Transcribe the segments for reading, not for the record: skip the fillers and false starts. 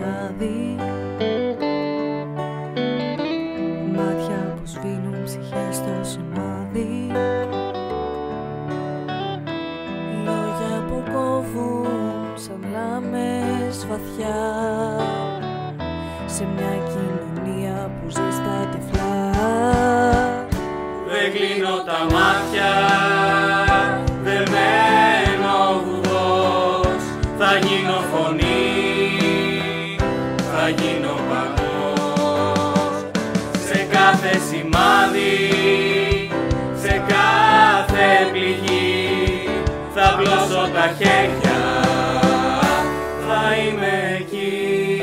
σκοτάδι, μάτια που σβήνουν ψυχές στο σημάδι, λόγια που κόβουν σαν λάμες βαθιά σε μια κοινωνία που ζει στα τυφλά. Δεν κλείνω τα μάτια, δεν μένω βουβός, θα γίνω φωνή, θα γίνω παγός. Σε κάθε σημάδι, σε κάθε πληγή, θα πλώσω τα χέρια, θα είμαι εκεί.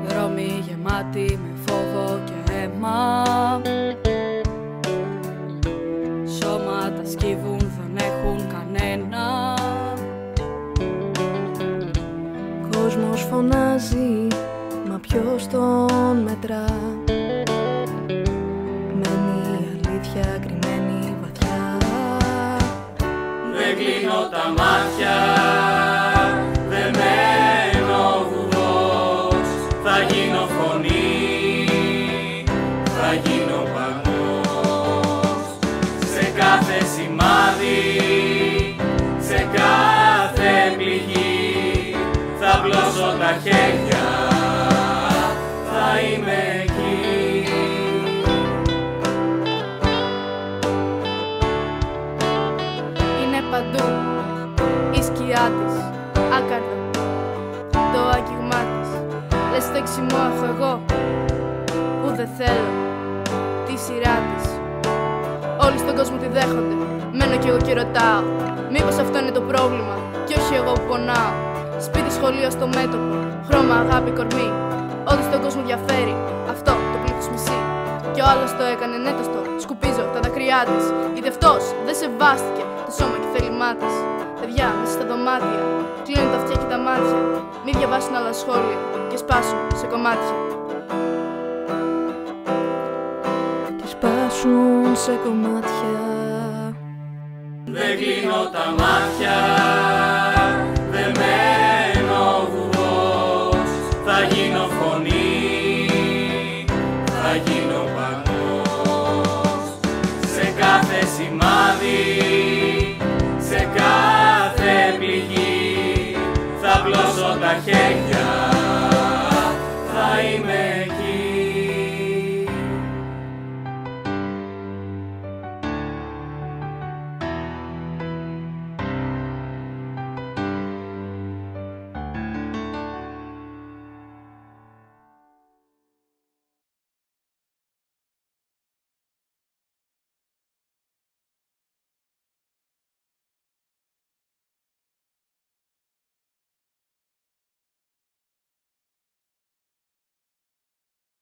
Δρόμοι γεμάτοι με φόβο και αίμα, σώματα σκύβουν, δεν έχουν κανένα. Κόσμος φωνάζει, μα ποιος τον μετρά? Μένει η αλήθεια κρυμμένη βαθιά. Δεν κλείνω τα μάτια, δεν μένω βουβός, θα γίνω φωνή, θα γίνω παγός. Σε κάθε σημάδι, σε κάθε πληγή, θα πλώσω τα χέρια, θα είμαι εκεί. Είναι παντού η σκιά της, άκαρδα το άγγιγμά της. Λες το εξημώ έχω εγώ που δεν θέλω τη σειρά της. Όλοι στον κόσμο τη δέχονται, μένω κι εγώ και ρωτάω, μήπως αυτό είναι το πρόβλημα κι όχι εγώ που πονάω? Σπίτι, σχολείο, στο μέτωπο, χρώμα, αγάπη, κορμί, ό,τι στον κόσμο διαφέρει, αυτό το πλήθος μισεί. Κι ο άλλος το έκανε, ναι το στο σκουπίζω τα δάκρυά της, γιατί αυτός δεν σεβάστηκε το σώμα και θέλημά της. Παιδιά μέσα στα δωμάτια κλείνουν τα αυτιά και τα μάτια, μη διαβάσουν άλλα σχόλια και σπάσουν σε κομμάτια. Και σπάσουν σε κομμάτια. Δεν κλείνω τα μάτια, δεν μένω βουβός, θα γίνω φωνή, θα γίνω παγός. Σε κάθε σημάδι, σε κάθε πληγή, θα πλώσω τα χέρια,